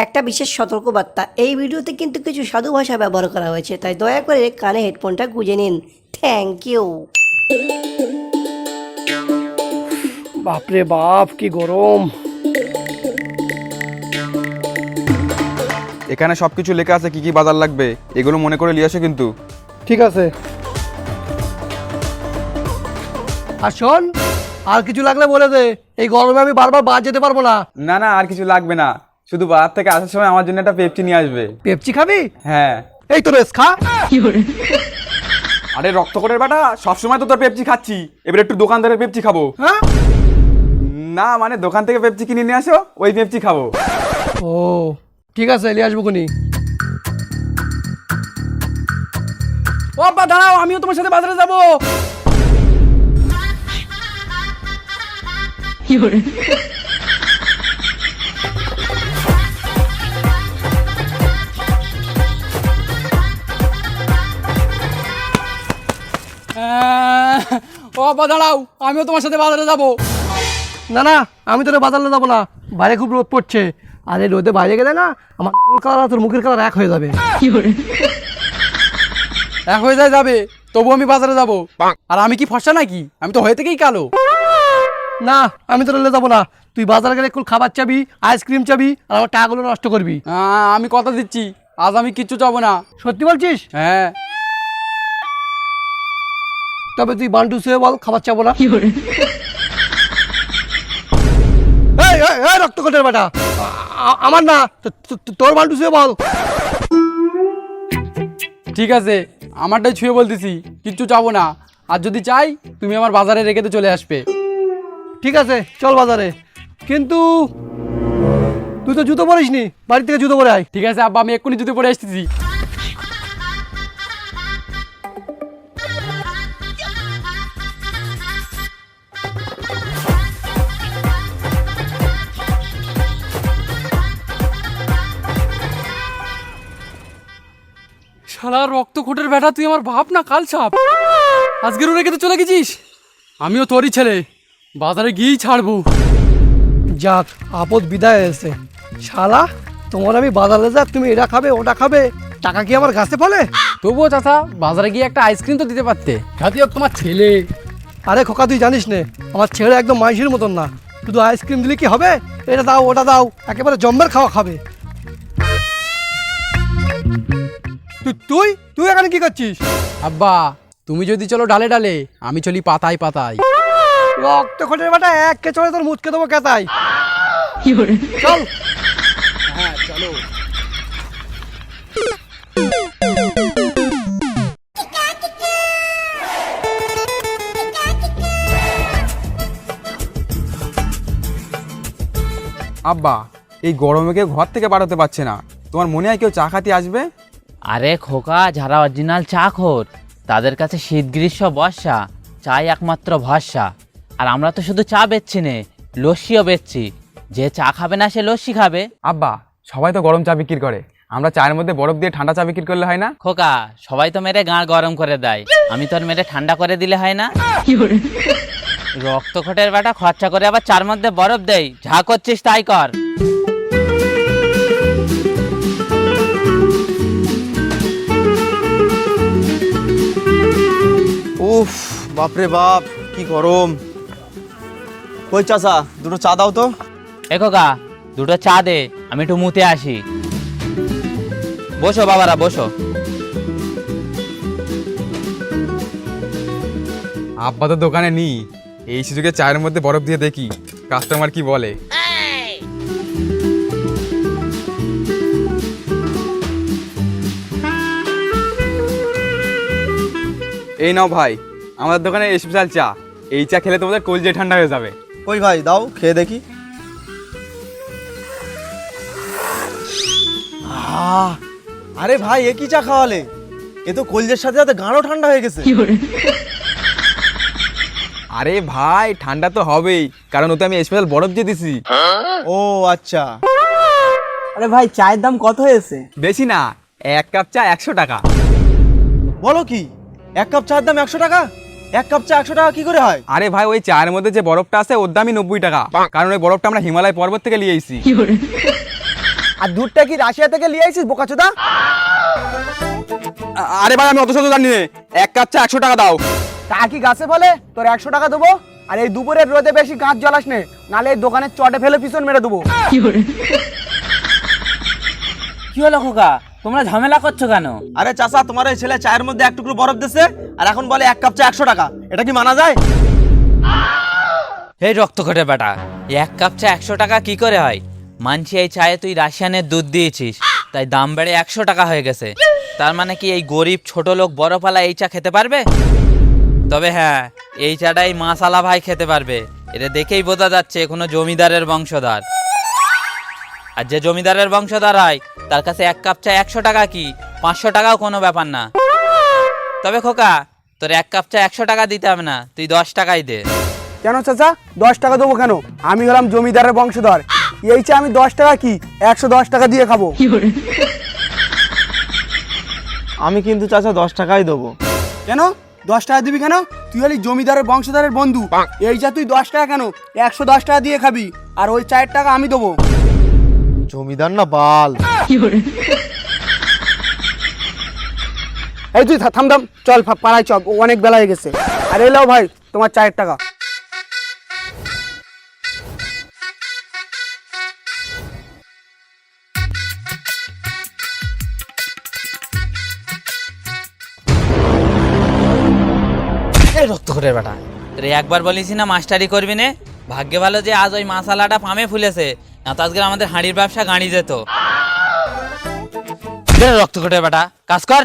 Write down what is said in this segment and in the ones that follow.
একটা বিশেষ সতর্কবার্তা, এই ভিডিওতে কিন্তু কিছু সাধু ভাষা ব্যবহার করা হয়েছে, তাই দয়া করে কানে হেডফোনটা গুঁজে নিন। Thank you. বাপরে বাপ কি গরম। এখানে সবকিছু লেখা আছে কি কি বাজার লাগবে, এগুলো মনে করে নিয়ে আসো কিন্তু। ঠিক আছে। আর শোন, আর কিছু লাগলে বলে দে, এই গরমে আমি বারবার বাজার যেতে পারবো না। না না, আর কিছু লাগবে না, শুধু বাজার থেকে আসার সময় আমার জন্য একটা পেপসি নিয়ে আসবে। পেপসি খাবি? হ্যাঁ। এই তো রেস খা। আরে রক্তকোটের বেটা, সবসময় তো তোর পেপসি খাচ্ছি, এবার একটু দোকানদারের পেপসি খাবো। হ্যাঁ না মানে দোকান থেকে পেপসি কিনে নিয়ে আসো, ওই পেপসি খাবো। ও ঠিক আছে, নিয়ে আসবো কোনি। ও আব্বা দাঁড়াও, আমিও তোমার সাথে বাজারে যাবো। ও আব্বা দাঁড়াও, আমিও তোমার সাথে বাজারে যাবো। না না, আমি তোর বাজারে যাবো না, বাইরে খুব রোদ পড়ছে। আর এই রোদে বাইরে গেলে না আমার কালার আর তোর মুখের কালার এক হয়ে যাবে। এক হয়ে যায় যাবে, তবু আমি বাজারে যাব। আর আমি কি ফর্সা নাকি? আমি তো হয়ে থেকেই কালো। না আমি তোর যাবো না, তুই বাজারে গেলে একটু খাবার চাবি, আইসক্রিম চাবি, আর আমার টাকাগুলো নষ্ট করবি। আমি কথা দিচ্ছি, আজ আমি কিচ্ছু চাবো না। সত্যি বলছিস? হ্যাঁ। তবে তুই বান্টু শুয়ে বল, খাবার চাবো না। এই এই, এই রক্তকোটের বেটা, আমার না, তোর বান্টু শুয়ে বল। ঠিক আছে, আমারটাই ছুঁয়ে বলতেছি, কিচ্ছু চাবো না। আর যদি চাই তুমি আমার বাজারে রেখে তো চলে আসবে। ঠিক আছে চল বাজারে, কিন্তু তুই তো জুতো পরিস নি, বাড়ি থেকে জুতো পরে আয়। ঠিক আছে আব্বা, আমি এক্ষুনি জুতো পরে আসতেছি। শালা রক্তকোটের বেটা, তুই আমার ভাব না কাল ছাপ। আজকেরও রেখে তো চলে গেছিস। আমিও তোরই ছেলে, বাজারে গিয়েই ছাড়বো। যাক, আপদ বিদায় হয়েছে। শালা তোমার আমি বাজারে যাক, তুমি এটা খাবে ওটা খাবে, টাকা কি আমার গাছে ফলে? তবুও চাচা, বাজারে গিয়ে একটা আইসক্রিম তো দিতে পারতে। খাতি হোক তোমার ছেলে। আরে খোকা, তুই জানিস নে আমার ছেলে একদম মাইসির মতন না, শুধু আইসক্রিম দিলে কি হবে? এটা দাও ওটা দাও, একেবারে জম্মের খাওয়া খাবে। তুই তুই এখানে কি করছিস? আব্বা, তুমি যদি চলো ডালে ডালে, আমি চলি পাতায় পাতায়। রক্ত খোটের বেটা, এক কে চলে তোর মুচকে দেবো কেতাই। চল। হ্যাঁ চলো। আব্বা, এই গরমে কেউ ঘর থেকে বাড়াতে পারছে না, তোমার মনে হয় কেউ চা খাতে আসবে? আরে খোকা, যারা অরিজিনাল চা খোর তাদের কাছে শীত গ্রীষ্ম বর্ষা চাই একমাত্র ভরসা। আর আমরা তো শুধু চা বেচছি নে, লস্যিও বেচছি। যে চা খাবে না সে লস্যি খাবে। আব্বা, সবাই তো গরম চা বিক্রি করে, আমরা চায়ের মধ্যে বরফ দিয়ে ঠান্ডা চা বিক্রি করলে হয় না? খোকা, সবাই তো মেরে গাঁড় গরম করে দেয়, আমি তোর মেরে ঠান্ডা করে দিলে হয় না? রক্তকোটের বেটা খরচা করে আবার চার মধ্যে বরফ দেয়, যা করছিস তাই কর। উফ, বাপরে বাপ কি গরম। কই চাচা, দুটো চা দাও তো। এ খোকা, দুটো চা দে, আমি একটু মুতে আসি। বসো বাবারা বসো। আব্বা তো দোকানে নি, এই সুযোগে চায়ের মধ্যে বরফ দিয়ে দেখি কাস্টমার কি বলে। এই নাও ভাই, আমাদের দোকানে স্পেশাল চা, এই চা খেলে তোমাদের কলজে ঠান্ডা হয়ে যাবে। কই ভাই, দাও খেয়ে দেখি। আরে ভাই, এ কি চা খাওয়ালে? এ তো কলজের সাথে সাথে গাঢ় ঠান্ডা হয়ে গেছে। আরে ভাই, ঠান্ডা তো হবেই, কারণ ওতে আমি স্পেশাল বরফ দিয়ে দিছি। ও আচ্ছা। আরে ভাই, চায়ের দাম কত হয়েছে? বেশি না, এক কাপ চা 100 টাকা। বলো কি, এক কাপ চায়ের দাম 100 টাকা? এক কাপ চা 100 টাকা কি করে হয়? আরে ভাই, ওই চায়ের মধ্যে যে বরফটা আছে ওর দামই 90 টাকা, কারণ ওই বরফটা আমরা হিমালয় পর্বত থেকে নিয়ে এসেছি। আর দুধটা কি রাশিয়া থেকে নিয়ে আইছিস বোকাচোদা? আরে ভাই আমি অত শত জানি না, 1 কাপ চা 100 টাকা দাও। তা কি গাছে বলে তোর 100 টাকা দেবো? আর এই দুপুরের রোদে বেশি গাছ জ্বালাস নে, নালে এই দোকানের চটে ফেলে পিছন মেরে দেবো। কি হলো খোকা, তোমরা ঝামেলা করছো কেন? আরে চাচা, তোমার ওই ছেলে চায়ের মধ্যে 1 টুকরো বরফ দিছে আর এখন বলে 1 কাপ চা 100 টাকা, এটা কি মানা যায়? এই রক্ত করে বেটা, 1 কাপ চা 100 টাকা কি করে হয়? মানছি এই চায়ে তুই রাশিয়ানের দুধ দিয়েছিস, তাই দাম বেড়ে 100 টাকা হয়ে গেছে। তার মানে কি এই গরিব ছোট লোক বড়পালা এই চা খেতে পারবে? তবে হ্যাঁ, এই চাটাই মাসালা ভাই খেতে পারবে। এটা দেখেই বোঝা যাচ্ছে কোনো জমিদারের বংশধর। আর যে জমিদারের বংশধর হয় তার কাছে 1 কাপ চা 100 টাকা কি 500 টাকাও কোনো ব্যাপার না। তবে খোকা, তোর 1 কাপ চা 100 টাকা দিতে হবে না, তুই 10 টাকাই দে। কেন চাচা 10 টাকা দেবো কেন? আমি হলাম জমিদারের বংশধর, এই চা আমি 10 টাকা কি 110 টাকা দিয়ে খাবো। আমি কিন্তু চাচা 10 টাকাই দেবো। কেন 10 টাকা দিবি কেন? তুই হলি জমিদারের বংশধরের বন্ধু, এই চা তুই 10 টাকা কেন 110 টাকা দিয়ে খাবি, আর ওই 4 টাকা আমি দেবো। জমিদার না বাল। এই তুই থাম থাম, চল পাড়ায় চল, অনেক বেলা হয়ে গেছে। আর এলাও ভাই তোমার 4 টাকা। এই রক্ত করে বেটা, তোরে একবার বলিস না মাস্টারি করবি নে। ভাগ্যে ভালো যে আজ ওই মাসালাটা পামে ফুলেছে, না তো আজকে আমাদের হাঁড়ির ব্যবসা গাড়ি যেত। রক্ত করে বেটা, কাজ কর।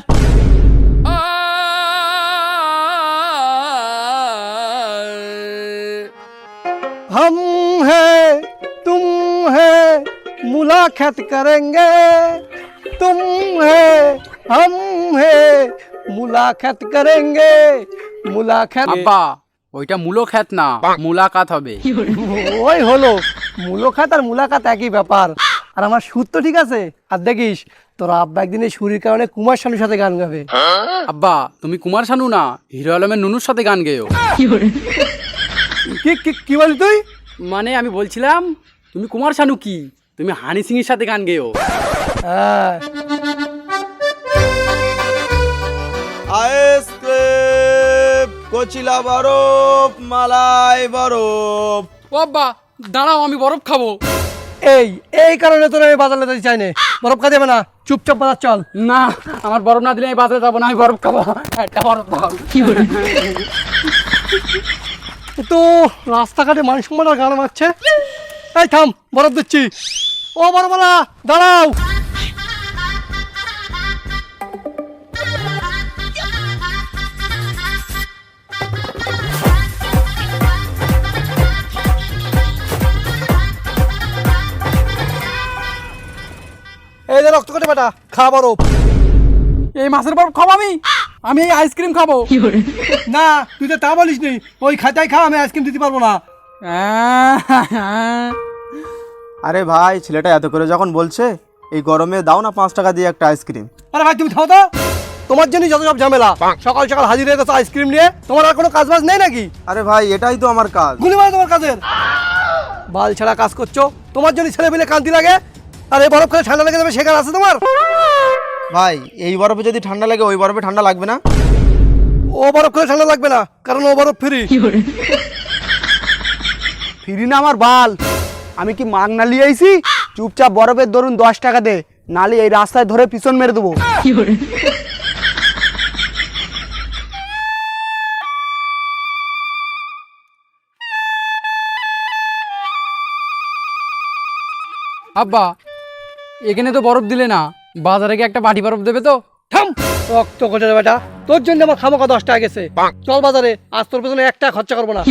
हम हैं तुम है मुलाकात करेंगे, तुम है हम है मुलाकात करेंगे, मुलाकात। আব্বা, ওইটা মুলাকাত না, মুলাকাত হবে। ওই হলো মুলাকাত আর মুলাকাত একই ব্যাপার। আর আমার সুর তো ঠিক আছে। আর দেখিস তোর আব্বা একদিন এই সুরের কারণে কুমার শানুর সাথে গান গাবে। আব্বা, তুমি কুমার শানু না, হিরো আলমের নুনুর সাথে গান গেও। কি কি কি বলি তুই? মানে আমি বলছিলাম তুমি কুমার শানু কি, তুমি হানি সিং এর সাথে গান গেও। হ্যাঁ, আইসক্রিম, কচিলা বরফ, মালাই বরফ। ও আব্বা দাঁড়াও, আমি বরফ খাবো। এই এই কারণে তোর আমি বাজারে যেতে চাই না। বরফ খাতে হবে না, চুপচাপ বাজার চল। না, আমার বরফ না দিলে আমি বাজারে যাবো না, আমি বরফ খাবো। একটা বরফ দাও। তো রাস্তাঘাটে মানুষ মারার গান মারছে। এই থাম, বরফ দিচ্ছি। ও বরফওয়ালা দাঁড়াও। এই যে রক্ত কেটে বেটা, খা বরফ। এই মাছের বরফ খাবো আমি? আমি এই আইসক্রিম খাবো। না, তুই তো তা বলিস নি, ওই খাতায় খা, আমি আইসক্রিম দিতে পারবো না। আরে ভাই, ছেলেটা এত করে যখন বলছে, এই গরমে দাও না 5 টাকা দিয়ে একটা আইসক্রিম। আরে ভাই তুমি থামো তো, তোমার জন্যই যত সব ঝামেলা। সকাল সকাল হাজির হয়ে গেছো আইসক্রিম নিয়ে, তোমার আর কোনো কাজ বাজ নেই নাকি? আরে ভাই, এটাই তো আমার কাজ। গুলি মারো তোমার কাজের। বাল ছাড়া কাজ করছো, তোমার জন্য ছেলে পেলে কান্তি লাগে। আর এই বরফ খেলে ঠান্ডা লেগে যাবে, সেখানে আছে তোমার? ভাই, এই বরফে যদি ঠান্ডা লাগে ওই বরফে ঠান্ডা লাগবে না? ও বরফ খেলে ঠান্ডা লাগবে না, কারণ ও বরফ ফ্রি। ফিরি না আমার বাল, আমি কি মাগনা লিয়ে আইছি? চুপচাপ বরফের ধরুন 10 টাকা দে, নালে এই রাস্তায় ধরে পিছন মেরে দেবো। আব্বা, এখানে তো বরফ দিলে না, বাজারে গিয়ে একটা বাটি বরফ দেবে তো? থাম, রক্ত কেটে বেটা, তোর জন্য আমার খামোকা 10 টাকা গেছে। চল বাজারে, আজ তোর পেছনে 1 টাকা খরচা করবো না।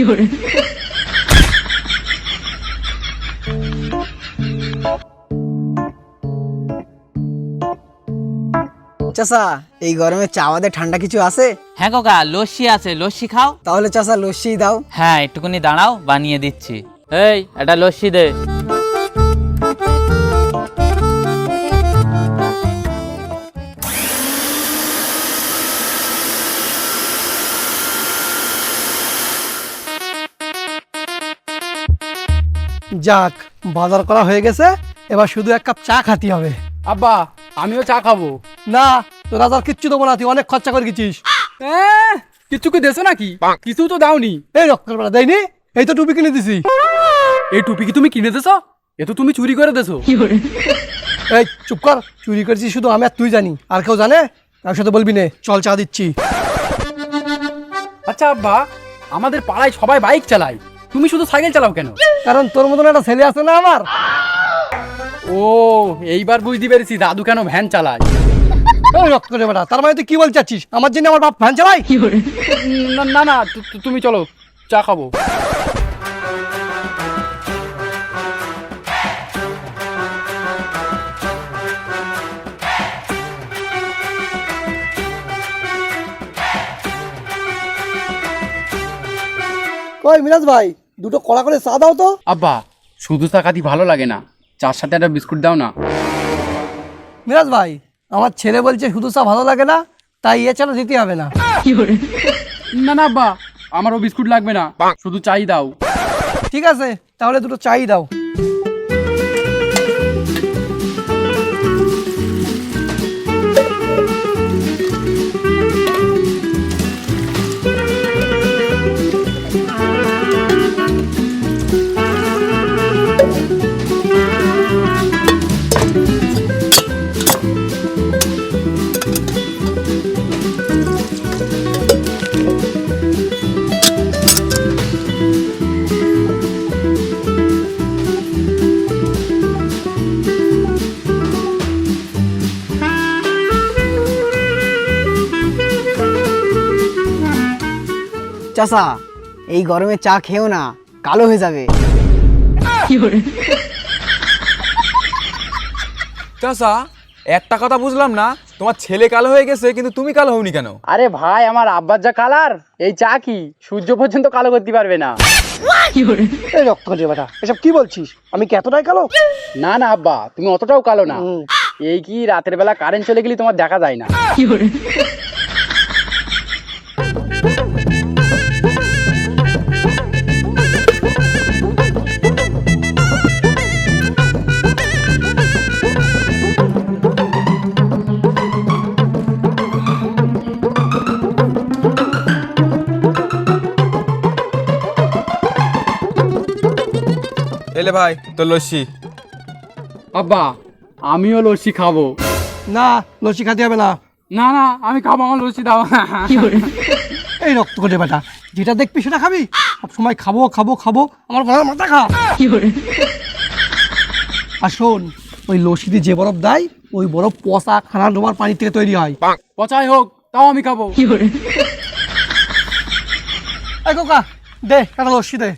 চাচা, এই গরমে চা বাদে ঠান্ডা কিছু আছে? হ্যাঁ কোকা, লস্যি আছে, লস্যি খাও। তাহলে চাচা লস্যি দাও। হ্যাঁ, একটুখানি দাঁড়াও, বানিয়ে দিচ্ছি। এই একটা লস্যি দে। যাক, বাজার করা হয়ে গেছে, এবার শুধু এক কাপ চা খাতি হবে। আব্বা আমিও চা খাবো। না তোর আর কিচ্ছু দেবো না, তুই অনেক খরচা করে গেছিস। কিছু কি দেছো নাকি? কিছু তো দাওনি। এই রক্তের বেলা দেয়নি, এই তো টুপি কিনে দিছি। এই টুপি কি তুমি কিনে দেছো? এ তো তুমি চুরি করে দেছো। এই চুপ কর, চুরি করেছিস শুধু আমি আর তুই জানি, আর কেউ জানে? কার সাথে বলবি নে, চল চা দিচ্ছি। আচ্ছা আব্বা, আমাদের পাড়ায় সবাই বাইক চালায়, তুমি শুধু সাইকেল চালাও কেন? কারণ তোর মতন একটা ছেলে আছে না আমার। ও এইবার বুঝতে পেরেছি দাদু কেন ভ্যান চালায়। এই রক্তের বেটা, তার মানে তুই কি বলতে চাচ্ছিস আমার জন্য আমার বাপ ভ্যান চালাই? না না না, তুমি চলো চা খাবো। কই মিরাজ ভাই, দুটো কড়া করে চা দাও তো। আব্বা শুধু চা খাতি ভালো লাগে না, চার সাথে একটা বিস্কুট দাও না। মিরাজ ভাই, আমার ছেলে বলছে শুধু চা ভালো লাগে না, তাই এছাড়া দিতে হবে না। না না আব্বা, আমারও বিস্কুট লাগবে না, শুধু চাই দাও। ঠিক আছে, তাহলে দুটো চাই দাও। চাচা এই গরমে চা খেও না, কালো হয়ে যাবে। চাচা একটা কথা বুঝলাম না, তোমার ছেলে কালো হয়ে গেছে কিন্তু তুমি কালো হওনি কেন? আরে ভাই, আমার আব্বার যা কালার, এই চা কি সূর্য পর্যন্ত কালো করতে পারবে না। এই রক্তের বেটা, এসব কি বলছিস? আমি কি এতটাই কালো? না না আব্বা, তুমি অতটাও কালো না। এই কি রাতের বেলা কারেন্ট চলে গেলে তোমার দেখা যায় না। এলে ভাই তোর লস্যি। আব্বা আমিও লস্যি খাবো। না, লস্যি খাতে হবে না। না না আমি খাবো, আমার লস্যি দাও। এই রক্ত করে বেটা, যেটা দেখবি সেটা খাবি? সব সময় খাবো খাবো খাবো, আমার মাথা খা। আর শোন, ওই লস্যিতে যে বরফ দেয়, ওই বরফ পচা খানা ডোবার পানি থেকে তৈরি হয়। পচাই হোক তাও আমি খাবো। এই কোকা, দে একটা লস্যি দে।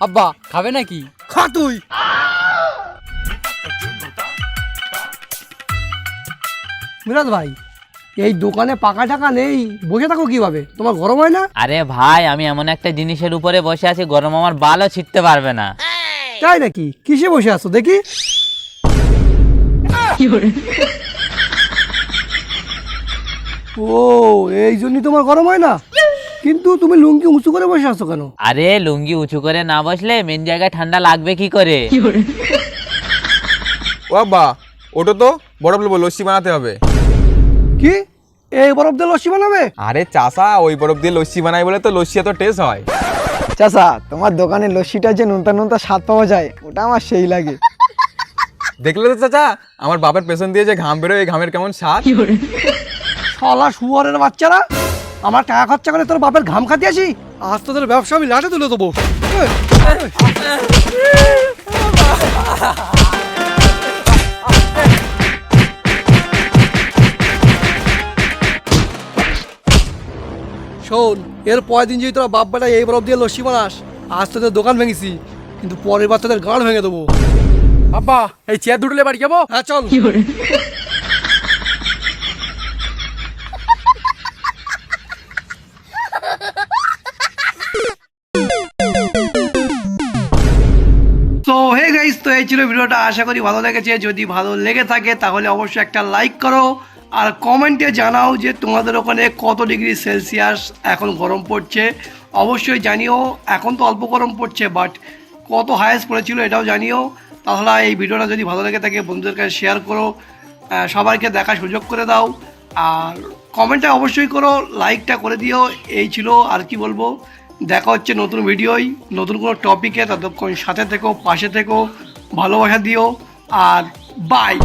আব্বা খাবে নাকি? খা তুই। মিরাজ ভাই, এই দোকানে পাকা টাকা নেই, বসে থাকো কিভাবে? তোমার গরম হয় না? আরে ভাই, আমি এমন একটা জিনিসের উপরে বসে আছি, গরম আমার বালও ছিটতে পারবে না। তাই নাকি? কিসে বসে আছো দেখি? ও, এই জন্যই তোমার গরম হয় না? কিন্তু তুমি লুঙ্গি উঁচু করে বসে আছো কেন? আরে লুঙ্গি উঁচু করে না বসলে মেন জায়গায় ঠান্ডা লাগবে কি করে? ও বাবা, ওটা তো বরফ লস্যি বানাতে হবে। কি, এই বরফ দিয়ে লস্যি বানাবে? আরে চাচা, ওই বরফ দিয়ে লস্যি বানাই বলে তো লস্যি এত টেস্ট হয়। চাচা তোমার দোকানে লস্যিটা যে নুনতা নুনতা স্বাদ পাওয়া যায়, ওটা আমার সেই লাগে। দেখলে তো চাচা, আমার বাপের পেছন দিয়ে যে ঘাম বেরোয়, এই ঘামের কেমন স্বাদ। শালা শুয়ারের বাচ্চারা, আমার টাকা খরচা করে তোর বাপের ঘাম খাতে আসি? আজ তোদের ব্যবসা আমি লাটে তুলে দেবো। শোন, এর পরের দিন যদি তোরা বাপ বেটা এই বরফ দিয়ে লস্যি বানাস, আজ তোদের দোকান ভেঙেছি, কিন্তু পরের বার তোদের গাঁড় ভেঙে দেবো। আব্বা এই চেয়ার দুটোলে বাড়ি যাবো। হ্যাঁ চল। এই ছিল ভিডিওটা, আশা করি ভালো লেগেছে। যদি ভালো লেগে থাকে তাহলে অবশ্যই একটা লাইক করো, আর কমেন্টে জানাও যে তোমাদের ওখানে কত ডিগ্রি সেলসিয়াস এখন গরম পড়ছে। অবশ্যই জানিও, এখন তো অল্প গরম পড়ছে, বাট কত হায়েস্ট পড়েছিল এটাও জানিও। তাহলে এই ভিডিওটা যদি ভালো লেগে থাকে বন্ধুদের কাছে শেয়ার করো, সবাইকে দেখার সুযোগ করে দাও, আর কমেন্টটা অবশ্যই করো, লাইকটা করে দিও। এই ছিল, আর কি বলবো, দেখা হচ্ছে নতুন ভিডিওই, নতুন কোনো টপিকে। ততক্ষণ সাথে থেকো, পাশে থেকো, ভালোবাসা দিও, আর বাই।